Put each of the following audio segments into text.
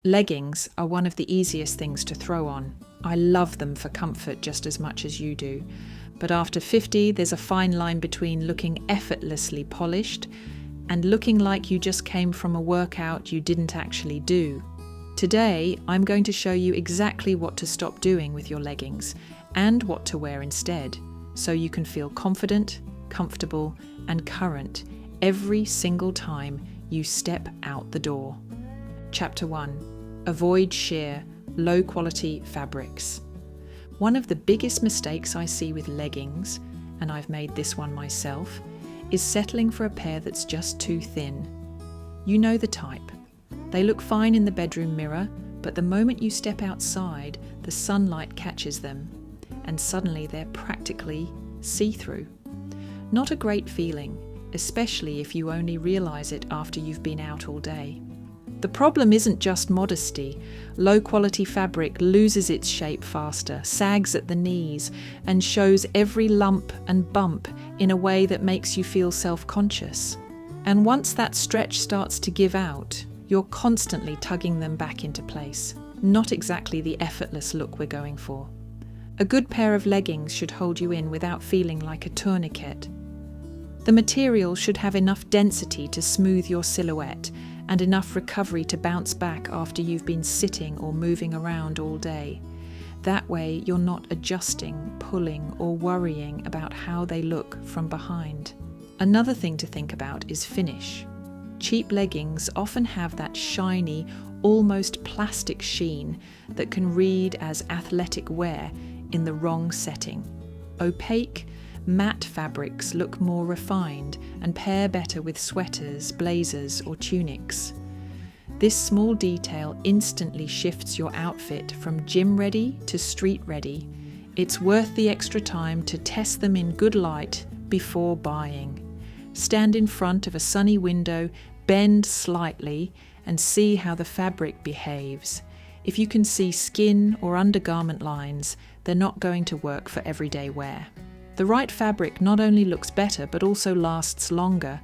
Leggings are one of the easiest things to throw on. I love them for comfort just as much as you do. But after 50, there's a fine line between looking effortlessly polished and looking like you just came from a workout you didn't actually do. Today, I'm going to show you exactly what to stop doing with your leggings and what to wear instead, so you can feel confident, comfortable, and current every single time you step out the door. Chapter 1. Avoid sheer, low-quality fabrics. One of the biggest mistakes I see with leggings, and I've made this one myself, is settling for a pair that's just too thin. You know the type. They look fine in the bedroom mirror, but the moment you step outside, the sunlight catches them, and suddenly they're practically see-through. Not a great feeling, especially if you only realize it after you've been out all day. The problem isn't just modesty. Low-quality fabric loses its shape faster, sags at the knees, and shows every lump and bump in a way that makes you feel self-conscious. And once that stretch starts to give out, you're constantly tugging them back into place. Not exactly the effortless look we're going for. A good pair of leggings should hold you in without feeling like a tourniquet. The material should have enough density to smooth your silhouette and enough recovery to bounce back after you've been sitting or moving around all day. That way, you're not adjusting, pulling, or worrying about how they look from behind. Another thing to think about is finish. Cheap leggings often have that shiny, almost plastic sheen that can read as athletic wear in the wrong setting. Opaque, matte fabrics look more refined and pair better with sweaters, blazers, or tunics. This small detail instantly shifts your outfit from gym ready to street ready. It's worth the extra time to test them in good light before buying. Stand in front of a sunny window, bend slightly, and see how the fabric behaves. If you can see skin or undergarment lines, they're not going to work for everyday wear. The right fabric not only looks better but also lasts longer,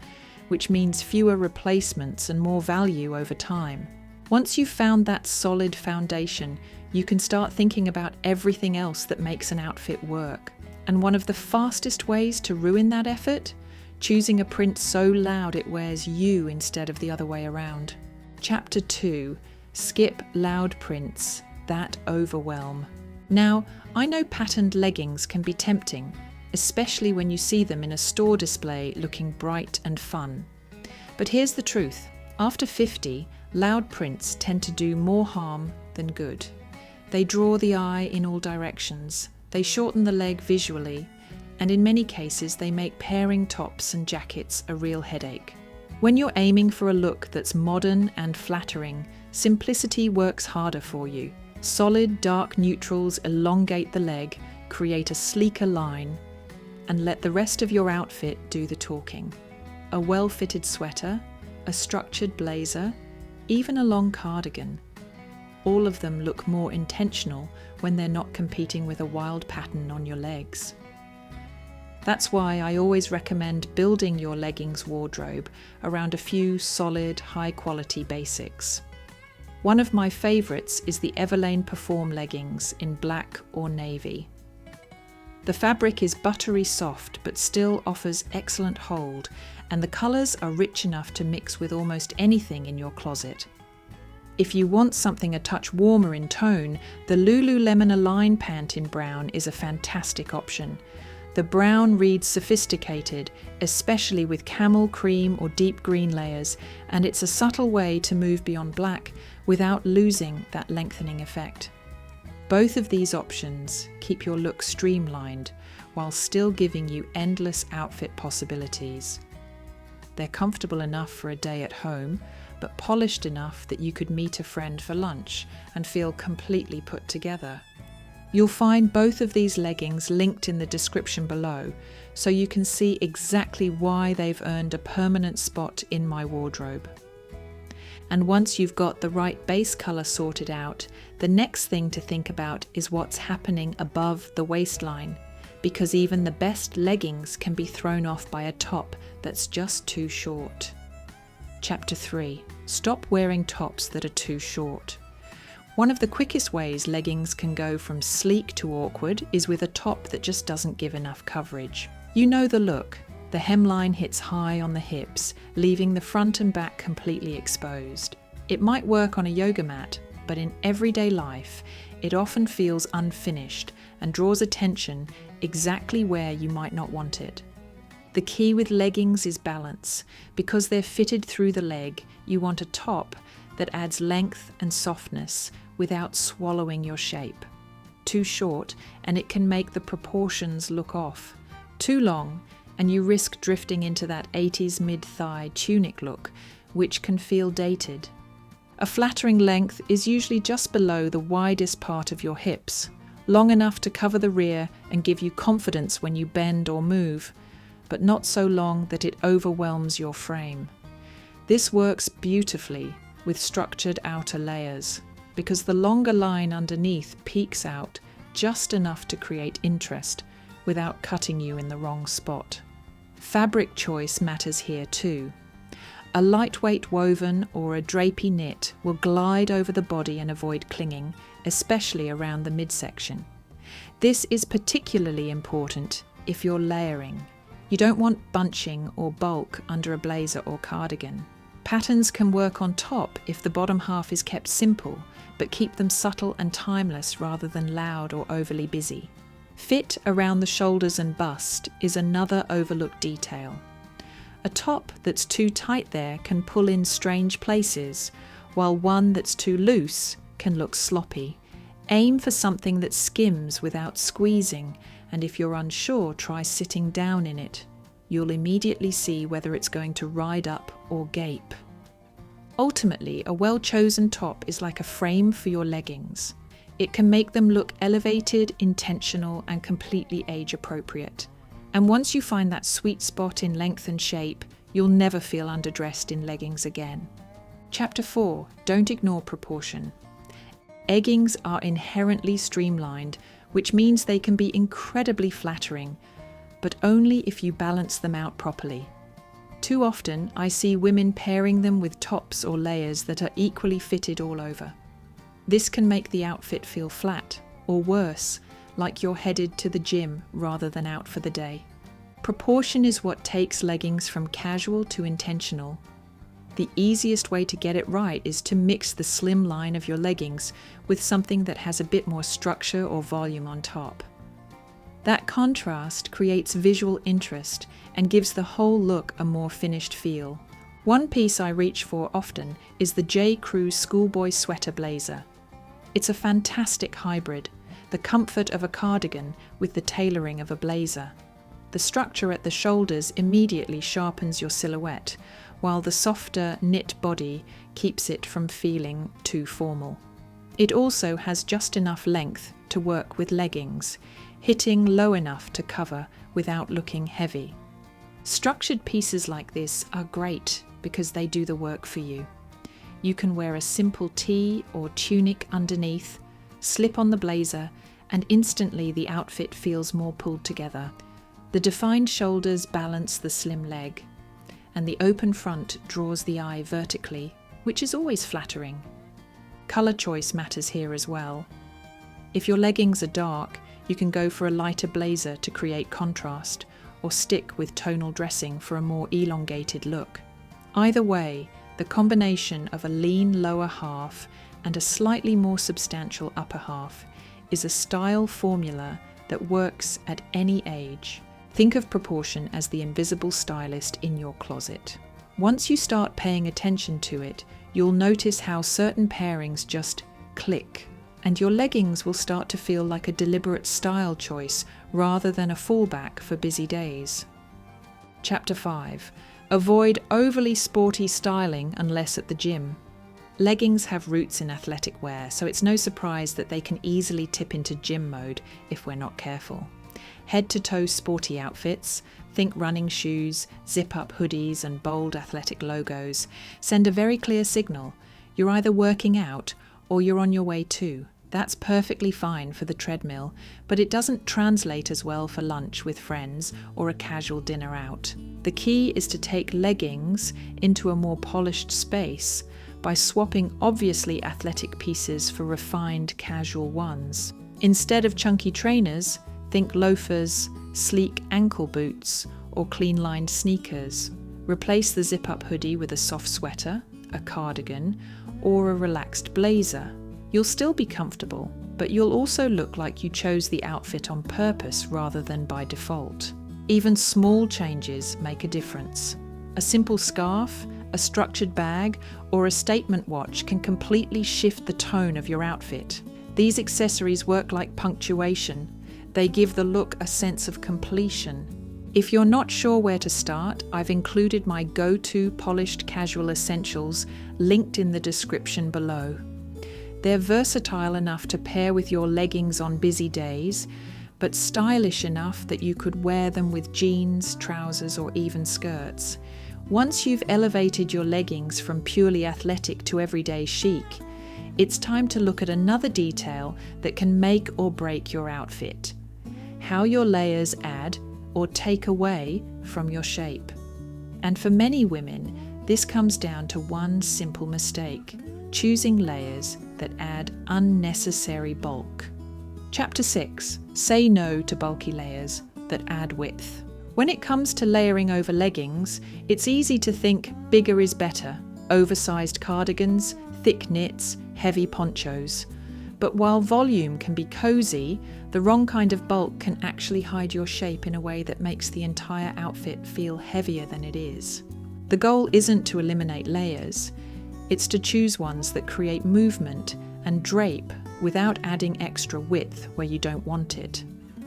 which means fewer replacements and more value over time. Once you've found that solid foundation, you can start thinking about everything else that makes an outfit work. And one of the fastest ways to ruin that effort? Choosing a print so loud it wears you instead of the other way around. Chapter 2. Skip loud prints that overwhelm. Now, I know patterned leggings can be tempting, especially when you see them in a store display looking bright and fun. But here's the truth. After 50, loud prints tend to do more harm than good. They draw the eye in all directions, they shorten the leg visually, and in many cases they make pairing tops and jackets a real headache. When you're aiming for a look that's modern and flattering, simplicity works harder for you. Solid, dark neutrals elongate the leg, create a sleeker line, and let the rest of your outfit do the talking. A well-fitted sweater, a structured blazer, even a long cardigan. All of them look more intentional when they're not competing with a wild pattern on your legs. That's why I always recommend building your leggings wardrobe around a few solid, high-quality basics. One of my favourites is the Everlane Perform leggings in black or navy. The fabric is buttery soft but still offers excellent hold, and the colours are rich enough to mix with almost anything in your closet. If you want something a touch warmer in tone, the Lululemon Align pant in brown is a fantastic option. The brown reads sophisticated, especially with camel, cream or deep green layers, and it's a subtle way to move beyond black without losing that lengthening effect. Both of these options keep your look streamlined while still giving you endless outfit possibilities. They're comfortable enough for a day at home, but polished enough that you could meet a friend for lunch and feel completely put together. You'll find both of these leggings linked in the description below, so you can see exactly why they've earned a permanent spot in my wardrobe. And once you've got the right base colour sorted out, the next thing to think about is what's happening above the waistline, because even the best leggings can be thrown off by a top that's just too short. Chapter 3. Stop wearing tops that are too short. One of the quickest ways leggings can go from sleek to awkward is with a top that just doesn't give enough coverage. You know the look. The hemline hits high on the hips, leaving the front and back completely exposed. It might work on a yoga mat, but in everyday life, it often feels unfinished and draws attention exactly where you might not want it. The key with leggings is balance. Because they're fitted through the leg, you want a top that adds length and softness without swallowing your shape. Too short, and it can make the proportions look off. Too long, and you risk drifting into that 80s mid-thigh tunic look, which can feel dated. A flattering length is usually just below the widest part of your hips, long enough to cover the rear and give you confidence when you bend or move, but not so long that it overwhelms your frame. This works beautifully with structured outer layers, because the longer line underneath peeks out just enough to create interest without cutting you in the wrong spot. Fabric choice matters here too. A lightweight woven or a drapey knit will glide over the body and avoid clinging, especially around the midsection. This is particularly important if you're layering. You don't want bunching or bulk under a blazer or cardigan. Patterns can work on top if the bottom half is kept simple, but keep them subtle and timeless rather than loud or overly busy. Fit around the shoulders and bust is another overlooked detail. A top that's too tight there can pull in strange places, while one that's too loose can look sloppy. Aim for something that skims without squeezing, and if you're unsure, try sitting down in it. You'll immediately see whether it's going to ride up or gape. Ultimately, a well-chosen top is like a frame for your leggings. It can make them look elevated, intentional, and completely age-appropriate. And once you find that sweet spot in length and shape, you'll never feel underdressed in leggings again. Chapter 4. Don't ignore proportion. Leggings are inherently streamlined, which means they can be incredibly flattering, but only if you balance them out properly. Too often, I see women pairing them with tops or layers that are equally fitted all over. This can make the outfit feel flat, or worse, like you're headed to the gym rather than out for the day. Proportion is what takes leggings from casual to intentional. The easiest way to get it right is to mix the slim line of your leggings with something that has a bit more structure or volume on top. That contrast creates visual interest and gives the whole look a more finished feel. One piece I reach for often is the J. Crew schoolboy sweater blazer. It's a fantastic hybrid, the comfort of a cardigan with the tailoring of a blazer. The structure at the shoulders immediately sharpens your silhouette, while the softer knit body keeps it from feeling too formal. It also has just enough length to work with leggings, hitting low enough to cover without looking heavy. Structured pieces like this are great because they do the work for you. You can wear a simple tee or tunic underneath, slip on the blazer, and instantly the outfit feels more pulled together. The defined shoulders balance the slim leg, and the open front draws the eye vertically, which is always flattering. Colour choice matters here as well. If your leggings are dark, you can go for a lighter blazer to create contrast, or stick with tonal dressing for a more elongated look. Either way, the combination of a lean lower half and a slightly more substantial upper half is a style formula that works at any age. Think of proportion as the invisible stylist in your closet. Once you start paying attention to it, you'll notice how certain pairings just click, and your leggings will start to feel like a deliberate style choice rather than a fallback for busy days. Chapter 5. Avoid overly sporty styling unless at the gym. Leggings have roots in athletic wear, so it's no surprise that they can easily tip into gym mode if we're not careful. Head-to-toe sporty outfits, think running shoes, zip-up hoodies and bold athletic logos, send a very clear signal. You're either working out or you're on your way to. That's perfectly fine for the treadmill, but it doesn't translate as well for lunch with friends or a casual dinner out. The key is to take leggings into a more polished space by swapping obviously athletic pieces for refined casual ones. Instead of chunky trainers, think loafers, sleek ankle boots, or clean-lined sneakers. Replace the zip-up hoodie with a soft sweater, a cardigan, or a relaxed blazer. You'll still be comfortable, but you'll also look like you chose the outfit on purpose rather than by default. Even small changes make a difference. A simple scarf, a structured bag, or a statement watch can completely shift the tone of your outfit. These accessories work like punctuation. They give the look a sense of completion. If you're not sure where to start, I've included my go-to polished casual essentials linked in the description below. They're versatile enough to pair with your leggings on busy days, but stylish enough that you could wear them with jeans, trousers, or even skirts. Once you've elevated your leggings from purely athletic to everyday chic, it's time to look at another detail that can make or break your outfit: how your layers add or take away from your shape. And for many women, this comes down to one simple mistake: choosing layers that add unnecessary bulk. Chapter 6. Say no to bulky layers that add width. When it comes to layering over leggings, it's easy to think bigger is better: oversized cardigans, thick knits, heavy ponchos. But while volume can be cozy, the wrong kind of bulk can actually hide your shape in a way that makes the entire outfit feel heavier than it is. The goal isn't to eliminate layers, it's to choose ones that create movement and drape without adding extra width where you don't want it.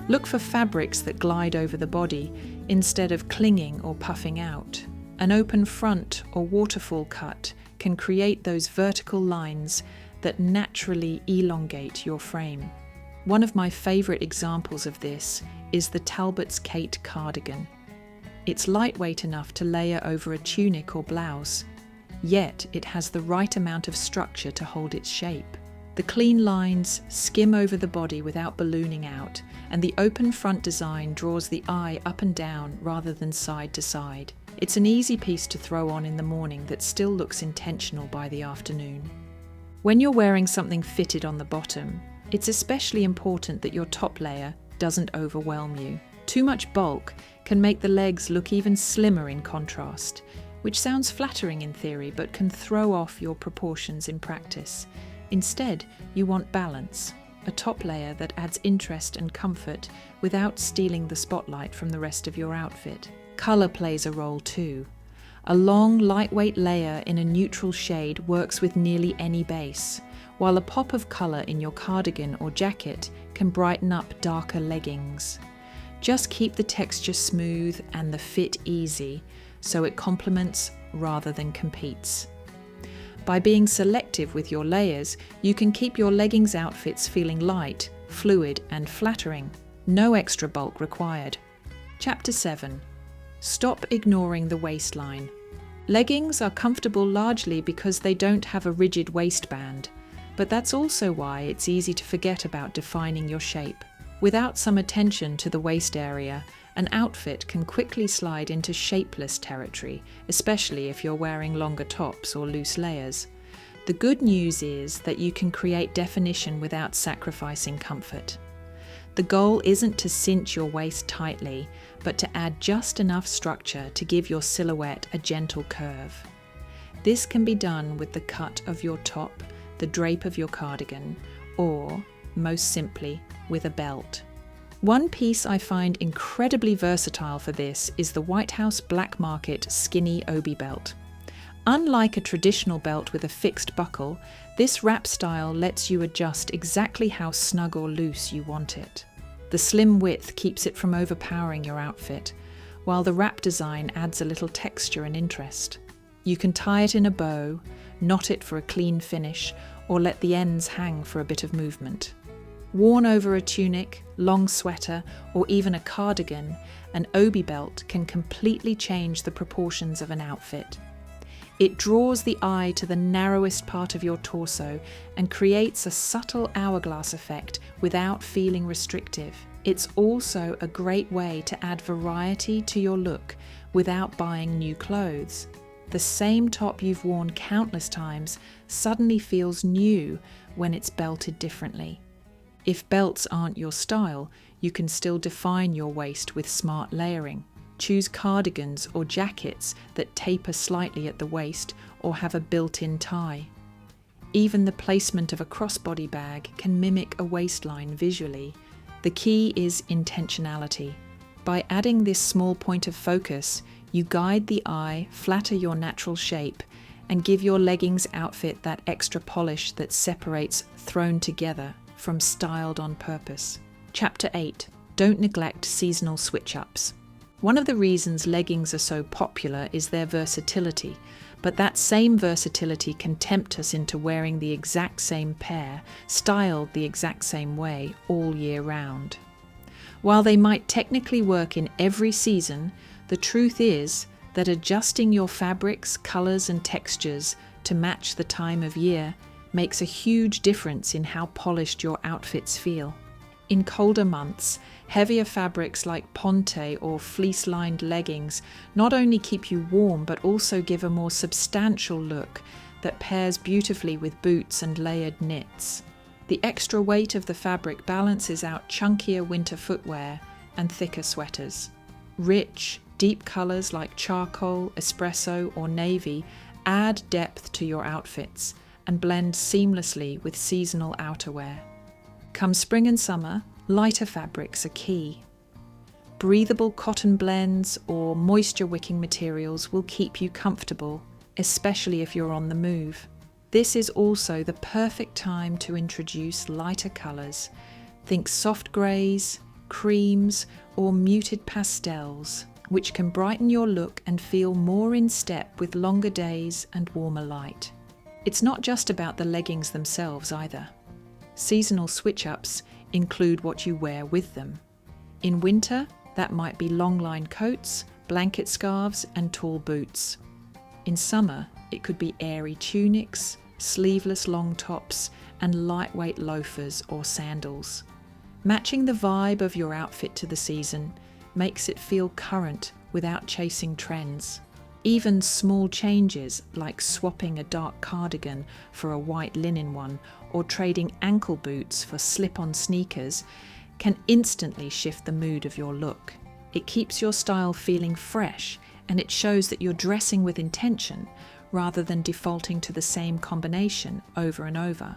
Look for fabrics that glide over the body instead of clinging or puffing out. An open front or waterfall cut can create those vertical lines that naturally elongate your frame. One of my favourite examples of this is the Talbot's Kate cardigan. It's lightweight enough to layer over a tunic or blouse, yet it has the right amount of structure to hold its shape. The clean lines skim over the body without ballooning out, and the open front design draws the eye up and down rather than side to side. It's an easy piece to throw on in the morning that still looks intentional by the afternoon. When you're wearing something fitted on the bottom, it's especially important that your top layer doesn't overwhelm you. Too much bulk can make the legs look even slimmer in contrast, which sounds flattering in theory but can throw off your proportions in practice. Instead, you want balance, a top layer that adds interest and comfort without stealing the spotlight from the rest of your outfit. Colour plays a role too. A long, lightweight layer in a neutral shade works with nearly any base, while a pop of colour in your cardigan or jacket can brighten up darker leggings. Just keep the texture smooth and the fit easy, so it complements rather than competes. By being selective with your layers, you can keep your leggings outfits feeling light, fluid, and flattering. No extra bulk required. Chapter 7. Stop ignoring the waistline. Leggings are comfortable largely because they don't have a rigid waistband, but that's also why it's easy to forget about defining your shape. Without some attention to the waist area, an outfit can quickly slide into shapeless territory, especially if you're wearing longer tops or loose layers. The good news is that you can create definition without sacrificing comfort. The goal isn't to cinch your waist tightly, but to add just enough structure to give your silhouette a gentle curve. This can be done with the cut of your top, the drape of your cardigan, or, most simply, with a belt. One piece I find incredibly versatile for this is the White House Black Market Skinny Obi belt. Unlike a traditional belt with a fixed buckle, this wrap style lets you adjust exactly how snug or loose you want it. The slim width keeps it from overpowering your outfit, while the wrap design adds a little texture and interest. You can tie it in a bow, knot it for a clean finish, or let the ends hang for a bit of movement. Worn over a tunic, long sweater, or even a cardigan, an obi belt can completely change the proportions of an outfit. It draws the eye to the narrowest part of your torso and creates a subtle hourglass effect without feeling restrictive. It's also a great way to add variety to your look without buying new clothes. The same top you've worn countless times suddenly feels new when it's belted differently. If belts aren't your style, you can still define your waist with smart layering. Choose cardigans or jackets that taper slightly at the waist or have a built-in tie. Even the placement of a crossbody bag can mimic a waistline visually. The key is intentionality. By adding this small point of focus, you guide the eye, flatter your natural shape, and give your leggings outfit that extra polish that separates thrown together from styled on purpose. Chapter 8. Don't neglect seasonal switch-ups. One of the reasons leggings are so popular is their versatility, but that same versatility can tempt us into wearing the exact same pair, styled the exact same way all year round. While they might technically work in every season, the truth is that adjusting your fabrics, colours and textures to match the time of year makes a huge difference in how polished your outfits feel. In colder months, heavier fabrics like ponte or fleece-lined leggings not only keep you warm but also give a more substantial look that pairs beautifully with boots and layered knits. The extra weight of the fabric balances out chunkier winter footwear and thicker sweaters. Rich, deep colours like charcoal, espresso or navy add depth to your outfits and blend seamlessly with seasonal outerwear. Come spring and summer, lighter fabrics are key. Breathable cotton blends or moisture-wicking materials will keep you comfortable, especially if you're on the move. This is also the perfect time to introduce lighter colours. Think soft greys, creams, or muted pastels, which can brighten your look and feel more in step with longer days and warmer light. It's not just about the leggings themselves either. Seasonal switch-ups include what you wear with them. In winter, that might be long-line coats, blanket scarves, and tall boots. In summer, it could be airy tunics, sleeveless long tops, and lightweight loafers or sandals. Matching the vibe of your outfit to the season makes it feel current without chasing trends. Even small changes like swapping a dark cardigan for a white linen one or trading ankle boots for slip-on sneakers can instantly shift the mood of your look. It keeps your style feeling fresh and it shows that you're dressing with intention rather than defaulting to the same combination over and over.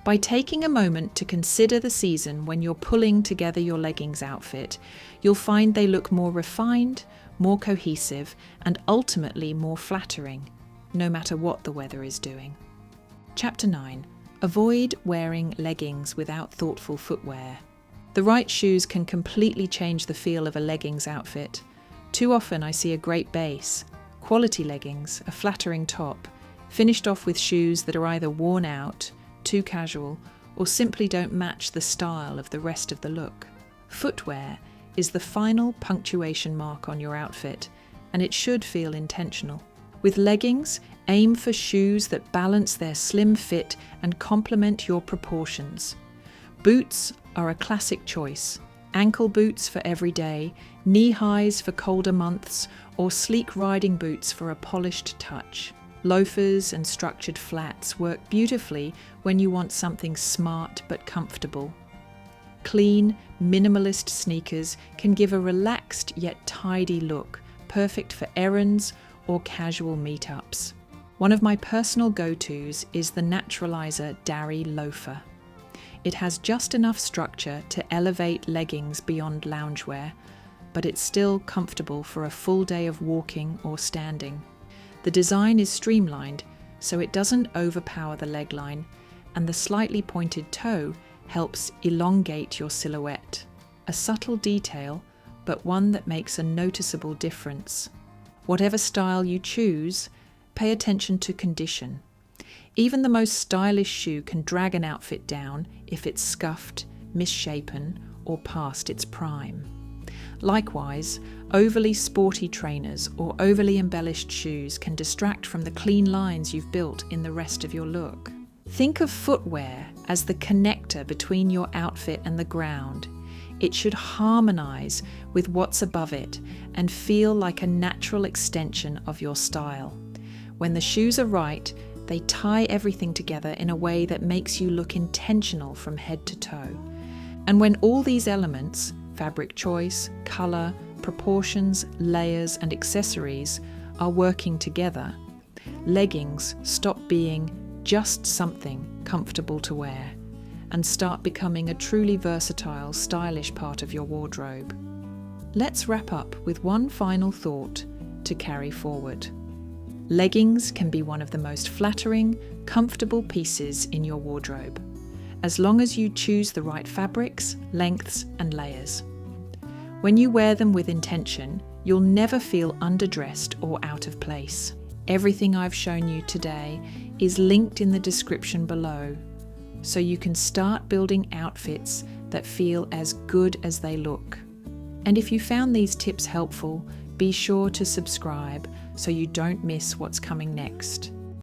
By taking a moment to consider the season when you're pulling together your leggings outfit, you'll find they look more refined, more cohesive, and ultimately more flattering, no matter what the weather is doing. Chapter 9. Avoid wearing leggings without thoughtful footwear. The right shoes can completely change the feel of a leggings outfit. Too often I see a great base, quality leggings, a flattering top, finished off with shoes that are either worn out, too casual, or simply don't match the style of the rest of the look. Footwear is the final punctuation mark on your outfit, and it should feel intentional. With leggings, aim for shoes that balance their slim fit and complement your proportions. Boots are a classic choice. Ankle boots for every day, knee-highs for colder months, or sleek riding boots for a polished touch. Loafers and structured flats work beautifully when you want something smart but comfortable. Clean, minimalist sneakers can give a relaxed yet tidy look, perfect for errands or casual meetups. One of my personal go-tos is the Naturalizer Darry Loafer. It has just enough structure to elevate leggings beyond loungewear, but it's still comfortable for a full day of walking or standing. The design is streamlined, so it doesn't overpower the leg line, and the slightly pointed toe helps elongate your silhouette. A subtle detail, but one that makes a noticeable difference. Whatever style you choose, pay attention to condition. Even the most stylish shoe can drag an outfit down if it's scuffed, misshapen, or past its prime. Likewise, overly sporty trainers or overly embellished shoes can distract from the clean lines you've built in the rest of your look. Think of footwear as the connector between your outfit and the ground. It should harmonize with what's above it and feel like a natural extension of your style. When the shoes are right, they tie everything together in a way that makes you look intentional from head to toe. And when all these elements, fabric choice, colour, proportions, layers and accessories, are working together, leggings stop being just something comfortable to wear and start becoming a truly versatile, stylish part of your wardrobe. Let's wrap up with one final thought to carry forward. Leggings can be one of the most flattering, comfortable pieces in your wardrobe, as long as you choose the right fabrics, lengths, and layers. When you wear them with intention, you'll never feel underdressed or out of place. Everything I've shown you today is linked in the description below, so you can start building outfits that feel as good as they look. And if you found these tips helpful, be sure to subscribe so you don't miss what's coming next.